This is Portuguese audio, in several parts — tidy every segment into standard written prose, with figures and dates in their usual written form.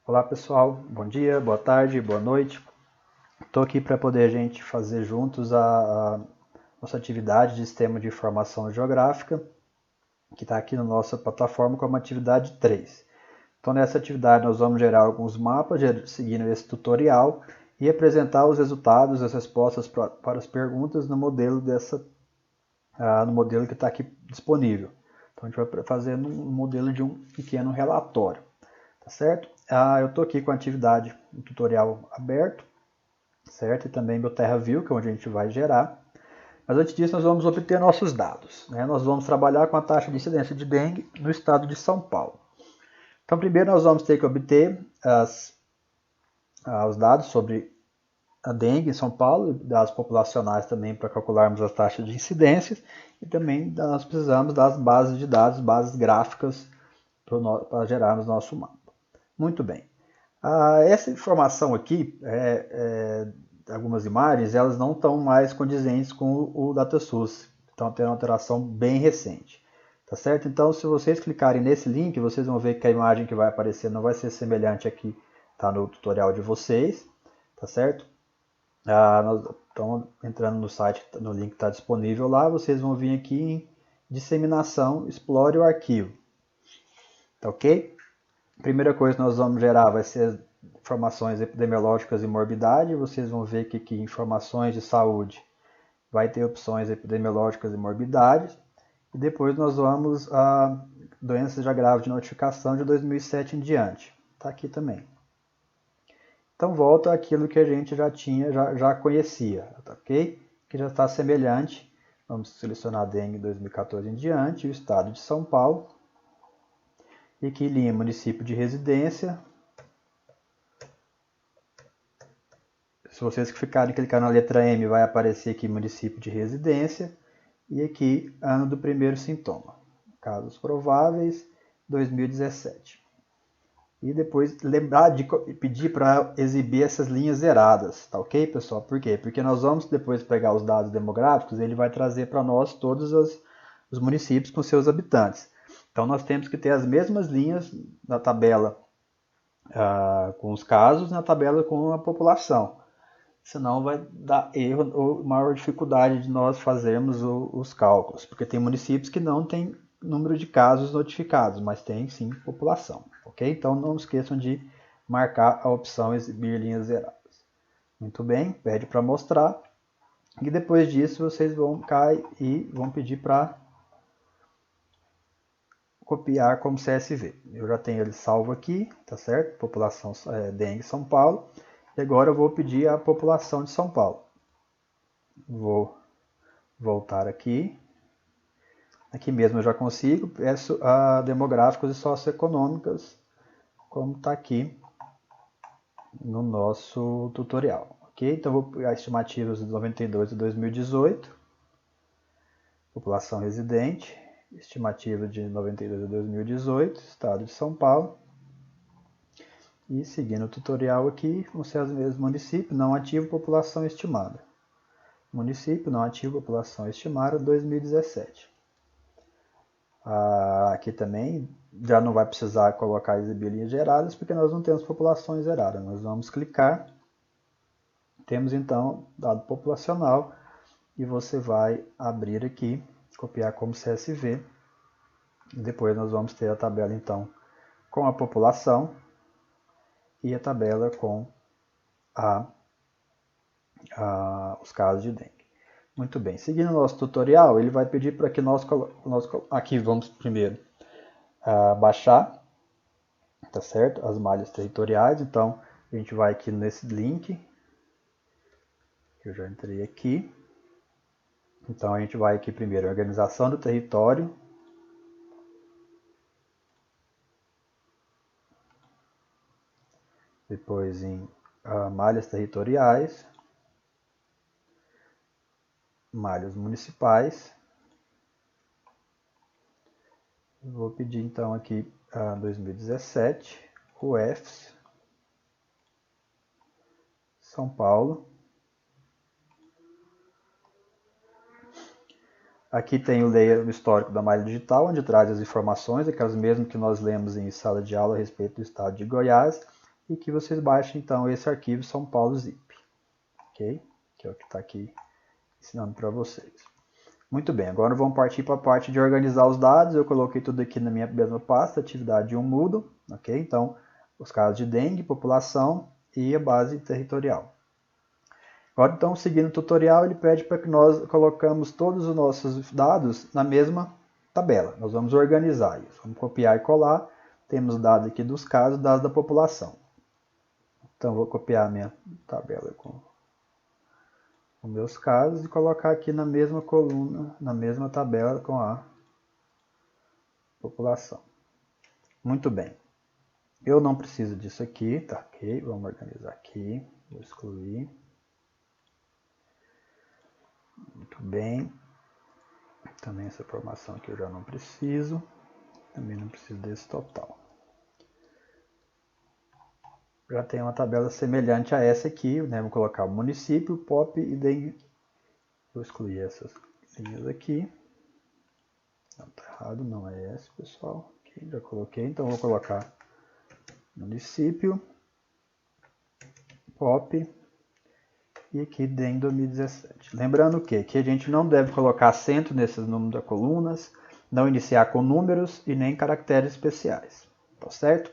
Olá pessoal, bom dia, boa tarde, boa noite. Estou aqui para poder a gente fazer juntos a nossa atividade de Sistema de Informação Geográfica, que está aqui na nossa plataforma como atividade 3. Então nessa atividade nós vamos gerar alguns mapas, seguindo esse tutorial, e apresentar os resultados, as respostas para as perguntas no modelo, no modelo que está aqui disponível. Então a gente vai fazer no modelo de um pequeno relatório. Tá certo? Eu estou aqui com a atividade, um tutorial aberto, certo? E também meu TerraView, que é onde a gente vai gerar. Mas antes disso, nós vamos obter nossos dados, né? Nós vamos trabalhar com a taxa de incidência de dengue no estado de São Paulo. Então, primeiro nós vamos ter que obter os dados sobre a dengue em São Paulo, dados populacionais também para calcularmos as taxas de incidências, e também nós precisamos das bases de dados, bases gráficas, para gerarmos nosso mapa. Muito bem. Essa informação aqui, algumas imagens, elas não estão mais condizentes com o DataSource. Estão tendo uma alteração bem recente. Tá certo? Então, se vocês clicarem nesse link, vocês vão ver que a imagem que vai aparecer não vai ser semelhante aqui, tá no tutorial de vocês. Tá certo? Nós estamos entrando no site, no link que está disponível lá, vocês vão vir aqui em disseminação, explore o arquivo. Tá ok? A primeira coisa que nós vamos gerar vai ser informações epidemiológicas e morbidade. Vocês vão ver que aqui informações de saúde vai ter opções epidemiológicas e morbidades. E depois nós vamos a doenças já graves de notificação de 2007 em diante. Está aqui também. Então volta àquilo que a gente já tinha, já conhecia, tá ok? Que já está semelhante. Vamos selecionar dengue 2014 em diante, o estado de São Paulo. E aqui linha município de residência. Se vocês ficarem clicando na letra M, vai aparecer aqui município de residência. E aqui ano do primeiro sintoma. Casos prováveis, 2017. E depois lembrar de pedir para exibir essas linhas zeradas, tá ok, pessoal? Por quê? Porque nós vamos depois pegar os dados demográficos, ele vai trazer para nós todos os municípios com seus habitantes. Então nós temos que ter as mesmas linhas na tabela com os casos, na tabela com a população. Senão vai dar erro ou maior dificuldade de nós fazermos os cálculos, porque tem municípios que não tem número de casos notificados, mas tem sim população, ok? Então não esqueçam de marcar a opção exibir linhas zeradas. Muito bem, pede para mostrar, e depois disso vocês vão cair e vão pedir para copiar como CSV. Eu já tenho ele salvo aqui, tá certo? População dengue São Paulo. E agora eu vou pedir a população de São Paulo. Vou voltar aqui. Aqui mesmo eu já consigo. Peço a demográficos e socioeconômicas, como está aqui no nosso tutorial. Ok? Então eu vou pegar estimativas de 92 a 2018. População residente. Estimativa de 92 a 2018. Estado de São Paulo. E seguindo o tutorial aqui, vão ser os mesmos municípios, não ativo, população estimada. Município, não ativo, população estimada, 2017. Aqui também já não vai precisar colocar exibir linhas geradas, porque nós não temos populações zeradas. Nós vamos clicar, temos então dado populacional, e você vai abrir aqui, copiar como CSV. E depois nós vamos ter a tabela então com a população, e a tabela com os casos de dengue. Muito bem, seguindo o nosso tutorial, ele vai pedir para que nós aqui vamos primeiro baixar, tá certo? As malhas territoriais. Então a gente vai aqui nesse link, que eu já entrei aqui. Então a gente vai aqui primeiro, organização do território. Depois em malhas territoriais, malhas municipais. Vou pedir então aqui 2017, UFS, São Paulo. Aqui tem o layer histórico da malha digital, onde traz as informações, aquelas mesmas que nós lemos em sala de aula a respeito do estado de Goiás. e que vocês baixem então esse arquivo São Paulo zip, ok? Que é o que está aqui ensinando para vocês. Muito bem, agora vamos partir para a parte de organizar os dados. Eu coloquei tudo aqui na minha mesma pasta, atividade 1 Moodle, ok? Então, os casos de dengue, população e a base territorial. Agora, então, seguindo o tutorial, ele pede para que nós colocamos todos os nossos dados na mesma tabela. Nós vamos organizar isso. Vamos copiar e colar. Temos dados aqui dos casos, dados da população. Então, vou copiar a minha tabela com os meus casos e colocar aqui na mesma coluna, na mesma tabela com a população. Muito bem. Eu não preciso disso aqui, tá ok? Vamos organizar aqui. Vou excluir. Muito bem. Também essa informação aqui eu já não preciso. Também não preciso desse total. Já tem uma tabela semelhante a essa aqui, né? Vou colocar o município, POP e dengue. Vou excluir essas linhas aqui. Não, tá errado, não é esse, pessoal. Aqui, já coloquei, então vou colocar município, POP e aqui dengue 2017. Lembrando que a gente não deve colocar acento nesses números das colunas, não iniciar com números e nem caracteres especiais, tá certo?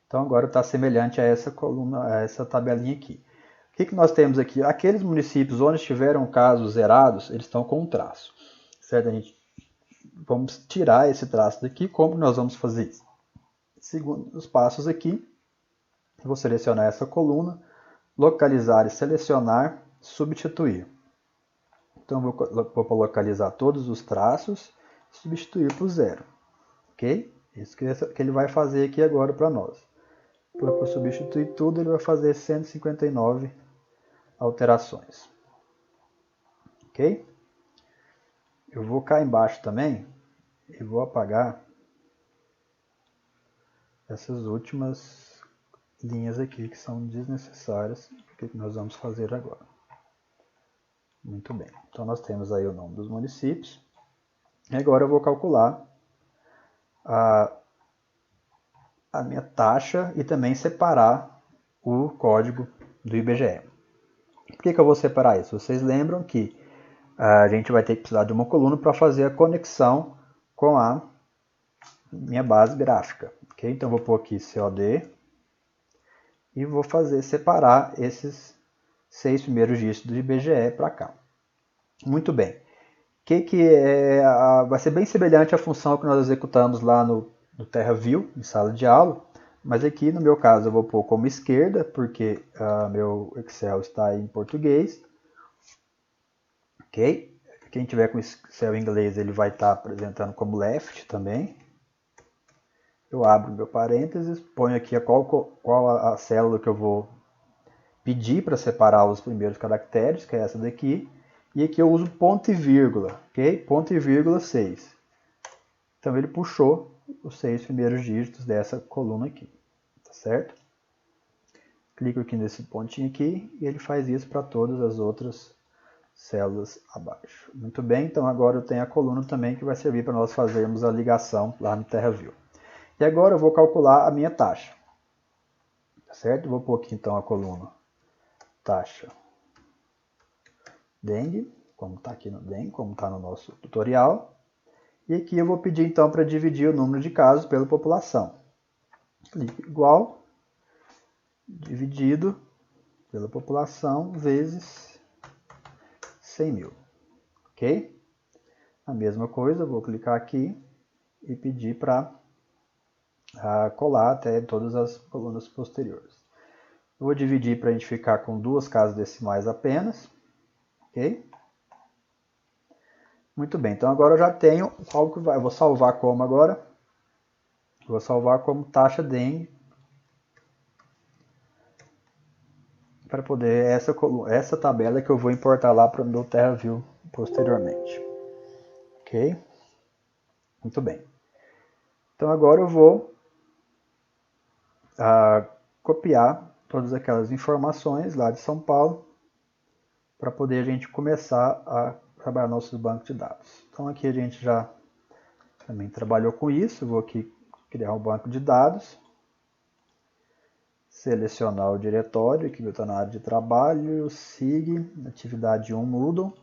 Então agora está semelhante a essa coluna, a essa tabelinha aqui. O que nós temos aqui? Aqueles municípios onde tiveram casos zerados, eles estão com um traço, certo? A gente vamos tirar esse traço daqui. Como nós vamos fazer isso? Segundo os passos aqui, vou selecionar essa coluna, localizar e selecionar, substituir. Então vou localizar todos os traços, substituir por 0, ok? Isso que ele vai fazer aqui agora para nós. Para substituir tudo, ele vai fazer 159 alterações, ok? Eu vou cá embaixo também e vou apagar essas últimas linhas aqui que são desnecessárias. O que nós vamos fazer agora? Muito bem. Então nós temos aí o nome dos municípios. E agora eu vou calcular a minha taxa e também separar o código do IBGE. Por que eu vou separar isso? Vocês lembram que a gente vai ter que precisar de uma coluna para fazer a conexão com a minha base gráfica. Okay? Então, vou pôr aqui COD e vou separar esses 6 primeiros dígitos do IBGE para cá. Muito bem. Vai ser bem semelhante à função que nós executamos lá no TerraView, em sala de aula, mas aqui no meu caso eu vou pôr como esquerda, porque meu Excel está em português. Ok? Quem tiver com Excel em inglês, ele vai estar apresentando como left também. Eu abro meu parênteses, ponho aqui qual a célula que eu vou pedir para separar os primeiros caracteres, que é essa daqui. E aqui eu uso ponto e vírgula, ok? Ponto e vírgula 6. Então ele puxou os 6 primeiros dígitos dessa coluna aqui, tá certo? Clico aqui nesse pontinho aqui e ele faz isso para todas as outras células abaixo. Muito bem, então agora eu tenho a coluna também que vai servir para nós fazermos a ligação lá no TerraView. E agora eu vou calcular a minha taxa, tá certo? Vou pôr aqui então a coluna taxa dengue, como está aqui no dengue, como está no nosso tutorial. E aqui eu vou pedir então para dividir o número de casos pela população. Clique igual, dividido pela população vezes 100 mil. Ok? A mesma coisa, vou clicar aqui e pedir para colar até todas as colunas posteriores. Eu vou dividir para a gente ficar com 2 casas decimais apenas. Ok? Muito bem, então agora eu já tenho qual que vai. Eu vou salvar como agora? Vou salvar como taxa dengue. Para poder essa tabela que eu vou importar lá para o meu TerraView posteriormente. Ok? Muito bem. Então agora eu vou copiar todas aquelas informações lá de São Paulo para poder a gente começar a trabalhar nossos bancos de dados. Então aqui a gente já também trabalhou com isso. Eu vou aqui criar um banco de dados. selecionar o diretório, aqui está na área de trabalho, SIG, atividade 1 Moodle,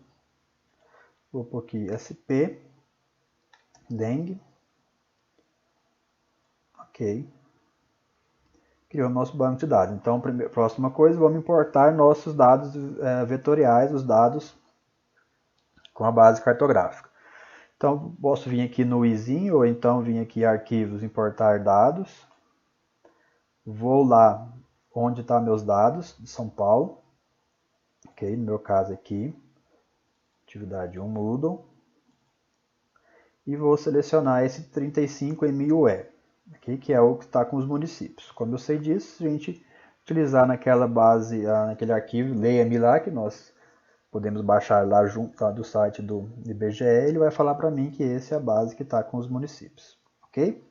vou pôr aqui SP, Dengue, ok, criou nosso banco de dados. Então, próxima coisa, vamos importar nossos dados vetoriais, os dados com a base cartográfica. Então, posso vir aqui no izinho, ou então vir aqui arquivos, importar dados. Vou lá onde estão meus dados de São Paulo. Ok, no meu caso aqui, atividade 1 Moodle. E vou selecionar esse 35MUE, okay, que é o que está com os municípios. Como eu sei disso, a gente utilizar naquela base, naquele arquivo, leia-me lá, que nós podemos baixar lá junto do site do IBGE, ele vai falar para mim que essa é a base que está com os municípios. Ok?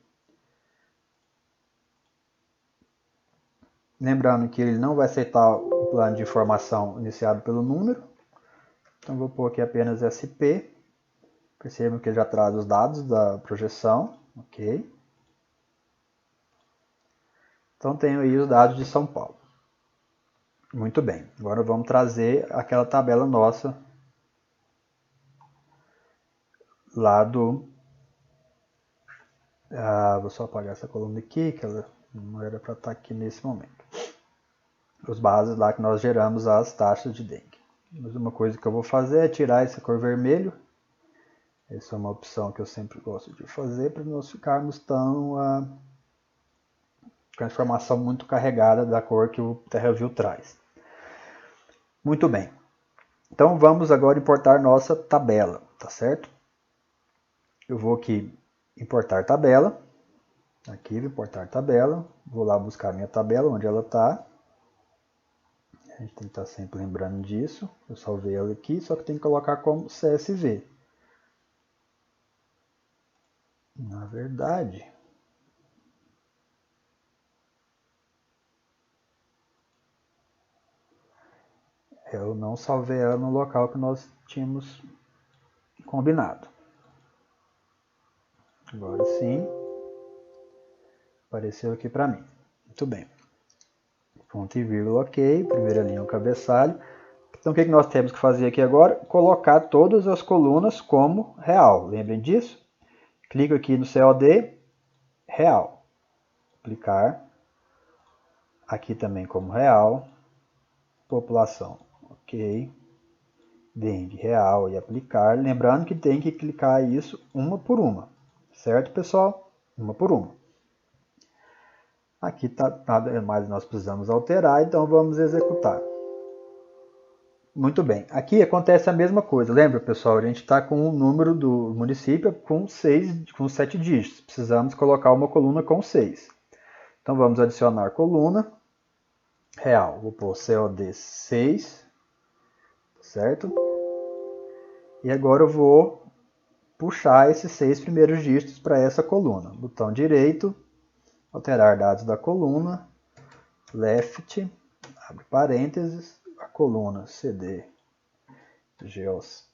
Lembrando que ele não vai aceitar o plano de informação iniciado pelo número. Então vou pôr aqui apenas SP. Percebam que ele já traz os dados da projeção. Ok? Então tenho aí os dados de São Paulo. Muito bem. Agora vamos trazer aquela tabela nossa lá do... vou só apagar essa coluna aqui, que ela não era para estar aqui nesse momento. Os bases lá que nós geramos as taxas de dengue. Mas uma coisa que eu vou fazer é tirar essa cor vermelho. Essa é uma opção que eu sempre gosto de fazer para nós ficarmos tão com a informação muito carregada da cor que o TerraView traz. Muito bem. Então vamos agora importar nossa tabela, tá certo? Eu vou aqui importar tabela. Aqui, vou importar tabela. Vou lá buscar minha tabela, onde ela está. A gente tem que estar sempre lembrando disso. Eu salvei ela aqui, só que tem que colocar como CSV. Na verdade, eu não salvei ela no local que nós tínhamos combinado. Agora sim, apareceu aqui para mim. Muito bem. Ponto e vírgula, ok. Primeira linha é o cabeçalho. Então o que nós temos que fazer aqui agora? Colocar todas as colunas como real. Lembrem disso? Clico aqui no COD, real. Aplicar. Aqui também como real. População, ok. Dengue, real e aplicar. Lembrando que tem que clicar isso uma por uma. Certo, pessoal? Uma por uma. Aqui tá, nada mais nós precisamos alterar, então vamos executar. Muito bem, aqui acontece a mesma coisa. Lembra, pessoal, a gente está com o número do município com 7 dígitos. Precisamos colocar uma coluna com 6. Então vamos adicionar coluna real. Vou pôr COD 6, certo? E agora eu vou puxar esses 6 primeiros dígitos para essa coluna. Botão direito, alterar dados da coluna, left, abre parênteses, a coluna CD, geos,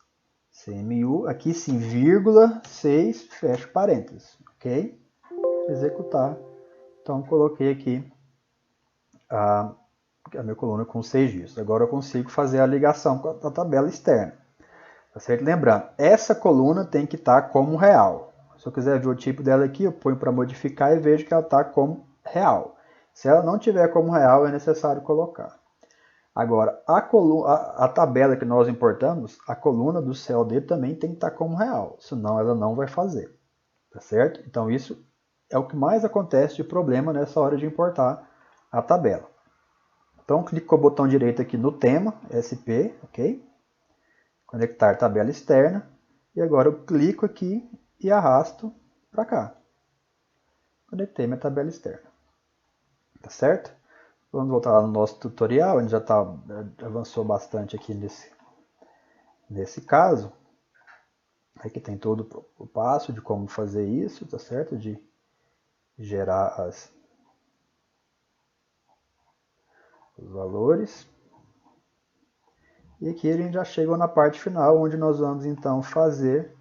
CMU, aqui sim, vírgula, 6, fecho parênteses, ok? Executar. Então, coloquei aqui a minha coluna com 6 dígitos. Agora eu consigo fazer a ligação com a tabela externa. Tá certo? Lembrando, essa coluna tem que estar como real. Se eu quiser ver o tipo dela aqui, eu ponho para modificar e vejo que ela está como real. Se ela não tiver como real, é necessário colocar. Agora, a tabela que nós importamos, a coluna do COD também tem que estar como real, senão ela não vai fazer. Tá certo? Então isso é o que mais acontece de problema nessa hora de importar a tabela. Então clico com o botão direito aqui no tema, SP, ok? Conectar tabela externa. E agora eu clico aqui e arrasto para cá. Conectei minha tabela externa. Tá certo? Vamos voltar lá no nosso tutorial, a gente já avançou bastante aqui nesse caso. Aqui tem todo o passo de como fazer isso, tá certo? De gerar os valores. E aqui a gente já chegou na parte final, onde nós vamos então fazer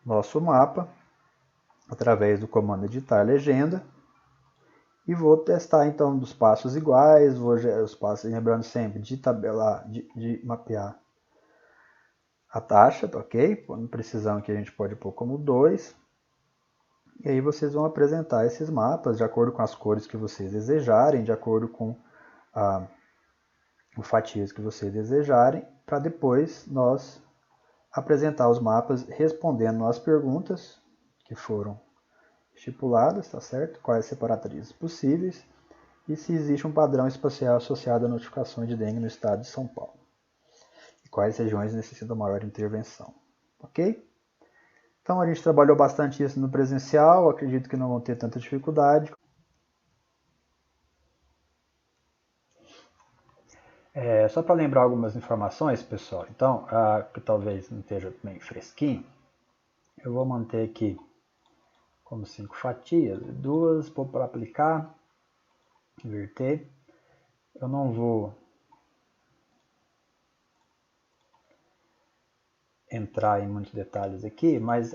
nosso mapa através do comando editar legenda. E vou testar então dos passos iguais, vou os passos, lembrando sempre de tabelar, de mapear a taxa, tá ok? Por precisão que a gente pode pôr como 2. E aí vocês vão apresentar esses mapas de acordo com as cores que vocês desejarem, de acordo com o fatias que vocês desejarem, para depois nós apresentar os mapas respondendo às perguntas que foram estipuladas, tá certo? Quais separatrizes possíveis e se existe um padrão espacial associado a notificações de dengue no estado de São Paulo. E quais regiões necessitam maior intervenção, ok? Então a gente trabalhou bastante isso no presencial, acredito que não vão ter tanta dificuldade. Só para lembrar algumas informações, pessoal, então, que talvez não esteja bem fresquinho, eu vou manter aqui como 5 fatias, 2 para aplicar, inverter. Eu não vou entrar em muitos detalhes aqui, mas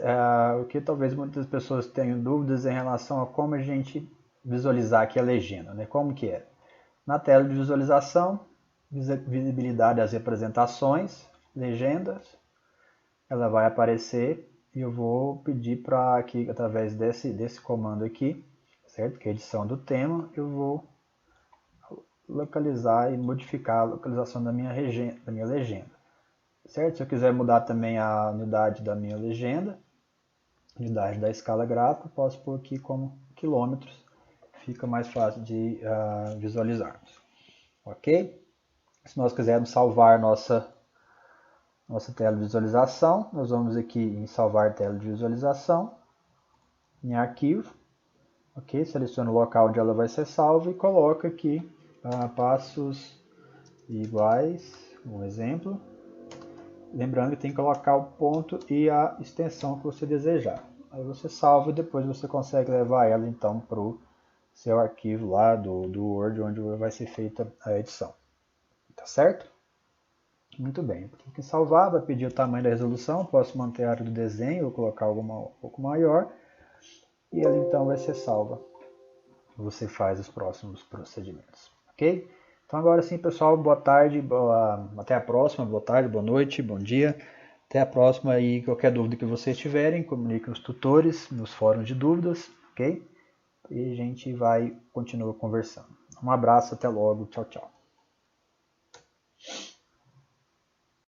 o que talvez muitas pessoas tenham dúvidas em relação a como a gente visualizar aqui a legenda, né? Como que é? Na tela de visualização, visibilidade das representações, legendas, ela vai aparecer e eu vou pedir para que através desse comando aqui, certo? Que é a edição do tema, eu vou localizar e modificar a localização da minha legenda. Certo? Se eu quiser mudar também a unidade da minha legenda, unidade da escala gráfica, posso pôr aqui como quilômetros, fica mais fácil de visualizarmos. Ok? Se nós quisermos salvar nossa tela de visualização, nós vamos aqui em salvar tela de visualização, em arquivo, ok? Seleciono o local onde ela vai ser salva e coloco aqui passos iguais, um exemplo. Lembrando que tem que colocar o ponto e a extensão que você desejar. Aí você salva e depois você consegue levar ela então para o seu arquivo lá do Word, onde vai ser feita a edição. Tá certo? Muito bem. Clique em salvar, vai pedir o tamanho da resolução, posso manter a área do desenho ou colocar alguma um pouco maior. E ela então vai ser salva. Você faz os próximos procedimentos. Ok? Então agora sim, pessoal, boa tarde, até a próxima, boa tarde, boa noite, bom dia. Até a próxima e qualquer dúvida que vocês tiverem, comuniquem os tutores nos fóruns de dúvidas, ok? E a gente continua conversando. Um abraço, até logo, tchau, tchau.